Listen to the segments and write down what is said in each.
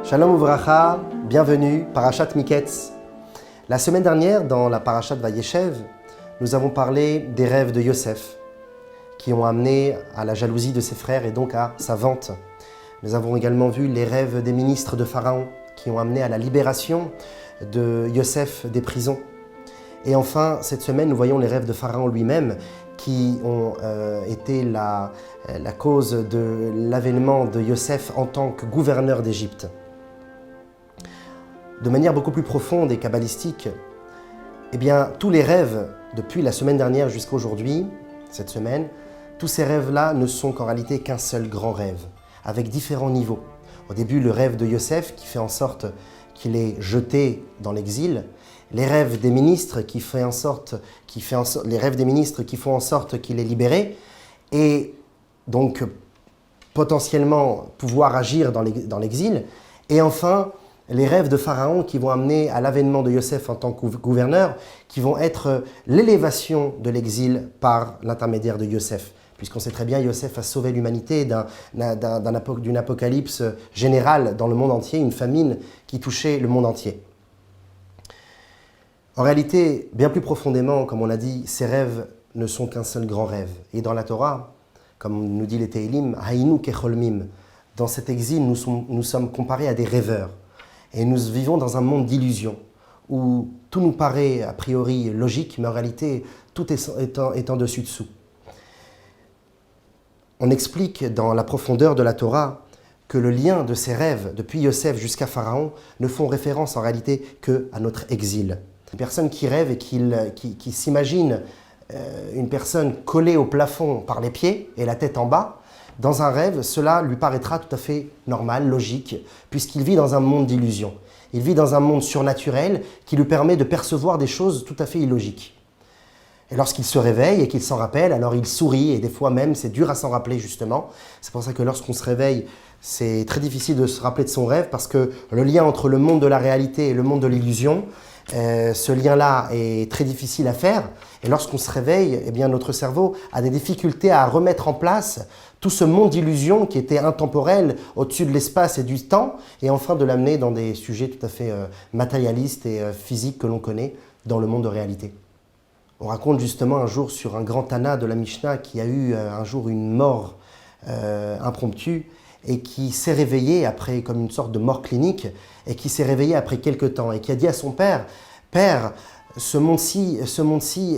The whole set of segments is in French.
Shalom Uvracha, bienvenue, Parashat Miketz. La semaine dernière, dans la Parashat Vayeshev, nous avons parlé des rêves de Yosef, qui ont amené à la jalousie de ses frères et donc à sa vente. Nous avons également vu les rêves des ministres de Pharaon, qui ont amené à la libération de Yosef des prisons. Et enfin, cette semaine, nous voyons les rêves de Pharaon lui-même, qui ont été la cause de l'avènement de Yosef en tant que gouverneur d'Égypte. De manière beaucoup plus profonde et kabbalistique, eh bien, tous les rêves, depuis la semaine dernière jusqu'à aujourd'hui, cette semaine, tous ces rêves-là ne sont qu'en réalité qu'un seul grand rêve, avec différents niveaux. Au début, le rêve de Yosef qui fait en sorte qu'il est jeté dans l'exil, les rêves des ministres les rêves des ministres qui font en sorte qu'il est libéré, et donc potentiellement pouvoir agir dans l'exil, et enfin, les rêves de Pharaon qui vont amener à l'avènement de Yosef en tant que gouverneur, qui vont être l'élévation de l'exil par l'intermédiaire de Yosef. Puisqu'on sait très bien, Yosef a sauvé l'humanité d'une apocalypse générale dans le monde entier, une famine qui touchait le monde entier. En réalité, bien plus profondément, comme on l'a dit, ces rêves ne sont qu'un seul grand rêve. Et dans la Torah, comme nous dit les Tehillim, Hayinu kecholmim, dans cet exil, nous sommes comparés à des rêveurs. Et nous vivons dans un monde d'illusions, où tout nous paraît a priori logique, mais en réalité, tout est en dessus-dessous. On explique dans la profondeur de la Torah que le lien de ces rêves, depuis Yosef jusqu'à Pharaon, ne font référence en réalité qu'à notre exil. Une personne qui rêve et qui s'imagine une personne collée au plafond par les pieds et la tête en bas, dans un rêve, cela lui paraîtra tout à fait normal, logique, puisqu'il vit dans un monde d'illusions. Il vit dans un monde surnaturel qui lui permet de percevoir des choses tout à fait illogiques. Et lorsqu'il se réveille et qu'il s'en rappelle, alors il sourit, et des fois même, c'est dur à s'en rappeler justement. C'est pour ça que lorsqu'on se réveille, c'est très difficile de se rappeler de son rêve, parce que le lien entre le monde de la réalité et le monde de l'illusion, ce lien-là est très difficile à faire. Et lorsqu'on se réveille, eh bien, notre cerveau a des difficultés à remettre en place tout ce monde d'illusions qui était intemporel au-dessus de l'espace et du temps, et enfin de l'amener dans des sujets tout à fait matérialistes et physiques que l'on connaît dans le monde de réalité. On raconte justement un jour sur un grand Tana de la Mishnah qui a eu un jour une mort impromptue et qui s'est réveillé après, comme une sorte de mort clinique, et qui s'est réveillé après quelque temps et qui a dit à son père, « Père, ce monde-ci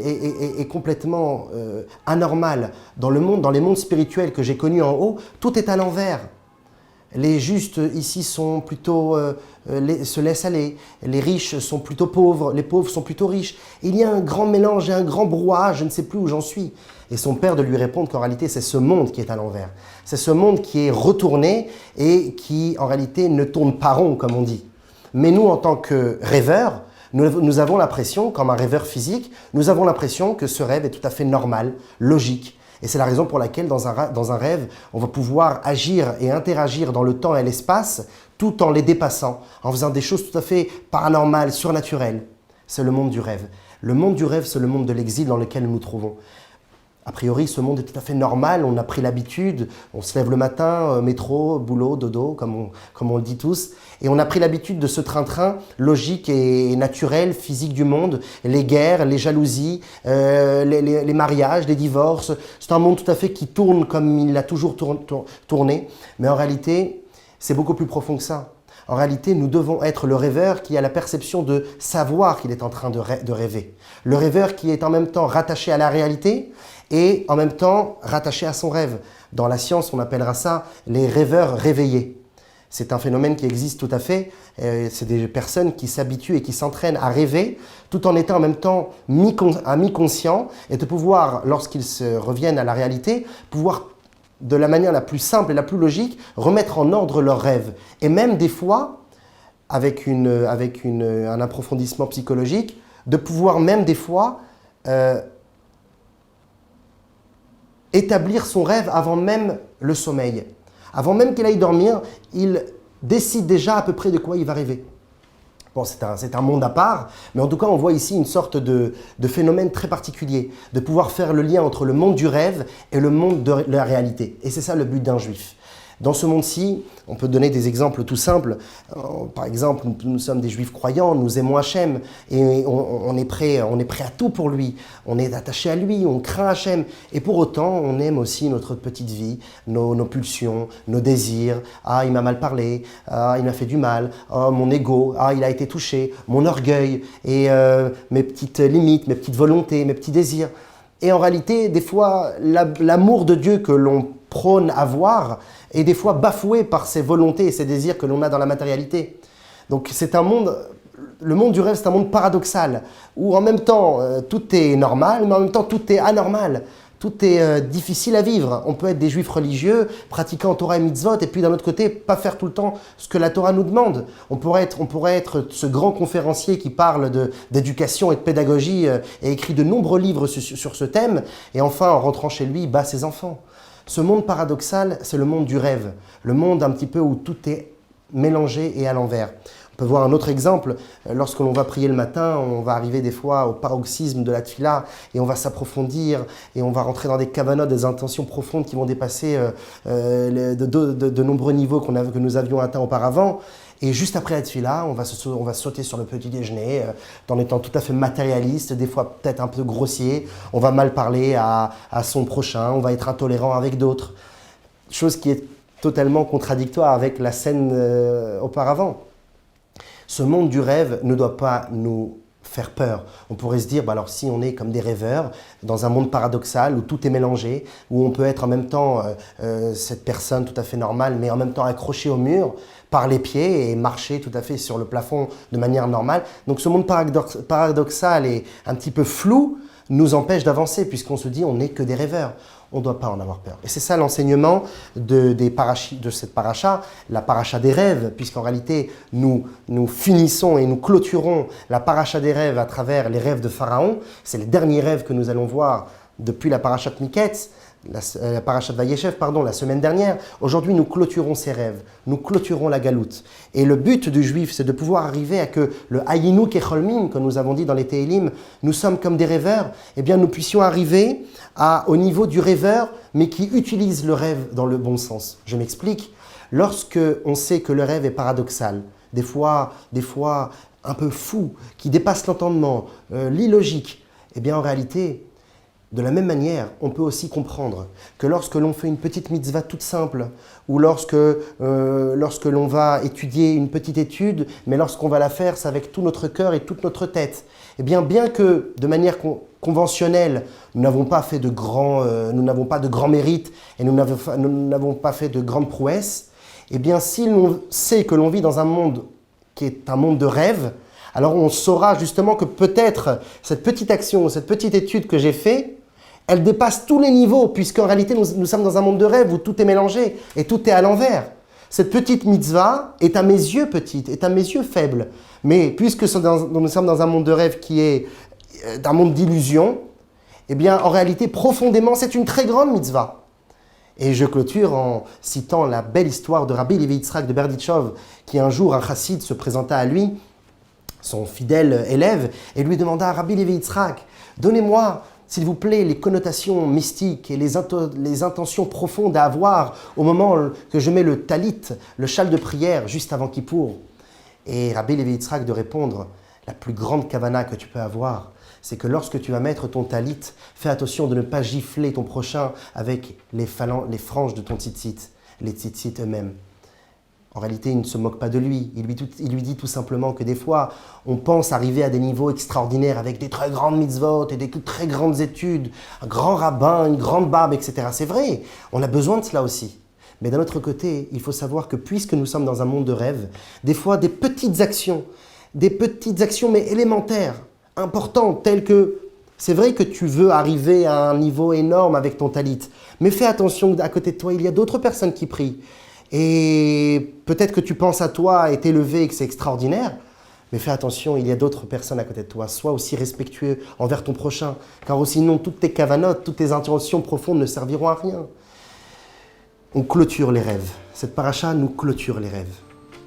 est complètement anormal. Dans les mondes spirituels que j'ai connus en haut, tout est à l'envers. Les justes ici sont plutôt, se laissent aller. Les riches sont plutôt pauvres, les pauvres sont plutôt riches. Il y a un grand mélange et un grand brouhaha, je ne sais plus où j'en suis. » Et son père de lui répondre qu'en réalité, c'est ce monde qui est à l'envers. C'est ce monde qui est retourné et qui, en réalité, ne tourne pas rond, comme on dit. Mais nous, en tant que rêveurs, nous avons l'impression, comme un rêveur physique, nous avons l'impression que ce rêve est tout à fait normal, logique. Et c'est la raison pour laquelle, dans un rêve, on va pouvoir agir et interagir dans le temps et l'espace, tout en les dépassant, en faisant des choses tout à fait paranormales, surnaturelles. C'est le monde du rêve. Le monde du rêve, c'est le monde de l'exil dans lequel nous nous trouvons. A priori, ce monde est tout à fait normal, on a pris l'habitude, on se lève le matin, métro, boulot, dodo, comme on le dit tous, et on a pris l'habitude de ce train-train logique et naturel, physique du monde, les guerres, les jalousies, les mariages, les divorces. C'est un monde tout à fait qui tourne comme il a toujours tourné, mais en réalité, c'est beaucoup plus profond que ça. En réalité, nous devons être le rêveur qui a la perception de savoir qu'il est en train de rêver. Le rêveur qui est en même temps rattaché à la réalité et en même temps rattaché à son rêve. Dans la science, on appellera ça les rêveurs réveillés. C'est un phénomène qui existe tout à fait. C'est des personnes qui s'habituent et qui s'entraînent à rêver tout en étant en même temps mi-conscient et de pouvoir, lorsqu'ils se reviennent à la réalité, pouvoir de la manière la plus simple et la plus logique, remettre en ordre leurs rêves. Et même des fois, avec un approfondissement psychologique, de pouvoir même des fois établir son rêve avant même le sommeil. Avant même qu'il aille dormir, il décide déjà à peu près de quoi il va rêver. Bon, c'est un monde à part, mais en tout cas, on voit ici une sorte de phénomène très particulier, de pouvoir faire le lien entre le monde du rêve et le monde de la réalité. Et c'est ça le but d'un juif. Dans ce monde-ci, on peut donner des exemples tout simples. Par exemple, nous sommes des juifs croyants, nous aimons Hachem et on est prêt à tout pour lui. On est attaché à lui, on craint Hachem. Et pour autant, on aime aussi notre petite vie, nos pulsions, nos désirs. Ah, il m'a mal parlé. Ah, il m'a fait du mal. Ah, mon ego. Ah, il a été touché. Mon orgueil et mes petites limites, mes petites volontés, mes petits désirs. Et en réalité, des fois, l'amour de Dieu que l'on prône avoir est des fois bafoué par ces volontés et ces désirs que l'on a dans la matérialité. Donc c'est un monde, le monde du rêve, c'est un monde paradoxal, où en même temps, tout est normal, mais en même temps, tout est anormal. Tout est difficile à vivre. On peut être des juifs religieux, pratiquant Torah et mitzvot, et puis d'un autre côté, pas faire tout le temps ce que la Torah nous demande. On pourrait être ce grand conférencier qui parle d'éducation et de pédagogie et écrit de nombreux livres sur ce thème, et enfin, en rentrant chez lui, bat ses enfants. Ce monde paradoxal, c'est le monde du rêve, le monde un petit peu où tout est mélangé et à l'envers. On peut voir un autre exemple, lorsque l'on va prier le matin, on va arriver des fois au paroxysme de la tfila et on va s'approfondir et on va rentrer dans des kavanot, des intentions profondes qui vont dépasser de nombreux niveaux que nous avions atteints auparavant. Et juste après la tfila, on va sauter sur le petit déjeuner en étant tout à fait matérialiste, des fois peut-être un peu grossier. On va mal parler à son prochain, on va être intolérant avec d'autres. Chose qui est totalement contradictoire avec la scène auparavant. Ce monde du rêve ne doit pas nous faire peur. On pourrait se dire, alors si on est comme des rêveurs, dans un monde paradoxal où tout est mélangé, où on peut être en même temps cette personne tout à fait normale, mais en même temps accrochée au mur par les pieds et marcher tout à fait sur le plafond de manière normale. Donc ce monde paradoxal et un petit peu flou nous empêche d'avancer, puisqu'on se dit on n'est que des rêveurs. On ne doit pas en avoir peur. Et c'est ça l'enseignement de cette paracha, la paracha des rêves, puisqu'en réalité, nous finissons et nous clôturons la paracha des rêves à travers les rêves de Pharaon. C'est les derniers rêves que nous allons voir depuis la paracha de Miketz, la paracha de Vayeshev, la semaine dernière. Aujourd'hui, nous clôturons ces rêves, nous clôturons la galoute. Et le but du juif, c'est de pouvoir arriver à que le Hayinu Kecholmin, que nous avons dit dans les Télim, nous sommes comme des rêveurs, eh bien nous puissions arriver au niveau du rêveur, mais qui utilise le rêve dans le bon sens. Je m'explique. Lorsque on sait que le rêve est paradoxal, des fois un peu fou, qui dépasse l'entendement, l'illogique, eh bien en réalité, de la même manière, on peut aussi comprendre que lorsque l'on fait une petite mitzvah toute simple, ou lorsque l'on va étudier une petite étude, mais lorsqu'on va la faire, c'est avec tout notre cœur et toute notre tête. Eh bien que de manière conventionnelle, nous n'avons pas fait de grands mérites et nous n'avons pas fait de grandes prouesses, eh bien si l'on sait que l'on vit dans un monde qui est un monde de rêve, alors on saura justement que peut-être cette petite action, cette petite étude que j'ai faite, elle dépasse tous les niveaux, puisqu'en réalité, nous sommes dans un monde de rêve où tout est mélangé et tout est à l'envers. Cette petite mitzvah est à mes yeux petite, est à mes yeux faible. Mais puisque nous sommes dans un monde de rêve qui est un monde d'illusion, eh bien, en réalité, profondément, c'est une très grande mitzvah. Et je clôture en citant la belle histoire de Rabbi Levi Yitzhak de Berditchov, qui un jour, un chassid se présenta à lui, son fidèle élève, et lui demanda à Rabbi Levi Yitzhak, donnez-moi, s'il vous plaît, les connotations mystiques et les intentions profondes à avoir au moment que je mets le talit, le châle de prière, juste avant Kippour. Et Rabbi Levi Yitzhak de répondre, la plus grande kavana que tu peux avoir, c'est que lorsque tu vas mettre ton talit, fais attention de ne pas gifler ton prochain avec les franges de ton tzitzit, les tzitzit eux-mêmes. En réalité, il ne se moque pas de lui. Il lui dit tout simplement que des fois, on pense arriver à des niveaux extraordinaires avec des très grandes mitzvot et des très grandes études, un grand rabbin, une grande barbe, etc. C'est vrai, on a besoin de cela aussi. Mais d'un autre côté, il faut savoir que puisque nous sommes dans un monde de rêve, des fois, des petites actions mais élémentaires, importantes, telles que c'est vrai que tu veux arriver à un niveau énorme avec ton talit, mais fais attention, à côté de toi, il y a d'autres personnes qui prient. Et peut-être que tu penses à toi et t'élever et que c'est extraordinaire, mais fais attention, il y a d'autres personnes à côté de toi. Sois aussi respectueux envers ton prochain, car sinon toutes tes kavanotes, toutes tes intentions profondes ne serviront à rien. On clôture les rêves. Cette paracha nous clôture les rêves.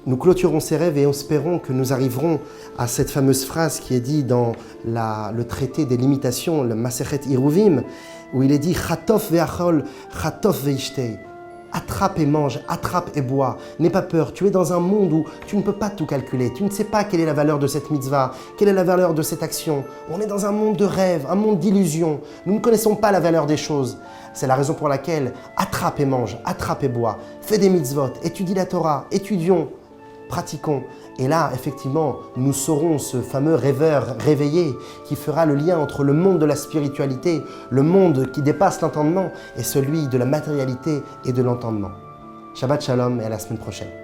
Nous clôturons ces rêves et espérons que nous arriverons à cette fameuse phrase qui est dite dans le traité des limitations, le Masechet Iruvim, où il est dit « Chatof ve'achol, chatof ve'ishtei ». Attrape et mange, attrape et bois. N'aie pas peur, tu es dans un monde où tu ne peux pas tout calculer. Tu ne sais pas quelle est la valeur de cette mitzvah, quelle est la valeur de cette action. On est dans un monde de rêve, un monde d'illusions. Nous ne connaissons pas la valeur des choses. C'est la raison pour laquelle attrape et mange, attrape et bois. Fais des mitzvot, étudie la Torah, étudions, pratiquons. Et là, effectivement, nous serons ce fameux rêveur réveillé qui fera le lien entre le monde de la spiritualité, le monde qui dépasse l'entendement, et celui de la matérialité et de l'entendement. Shabbat Shalom et à la semaine prochaine.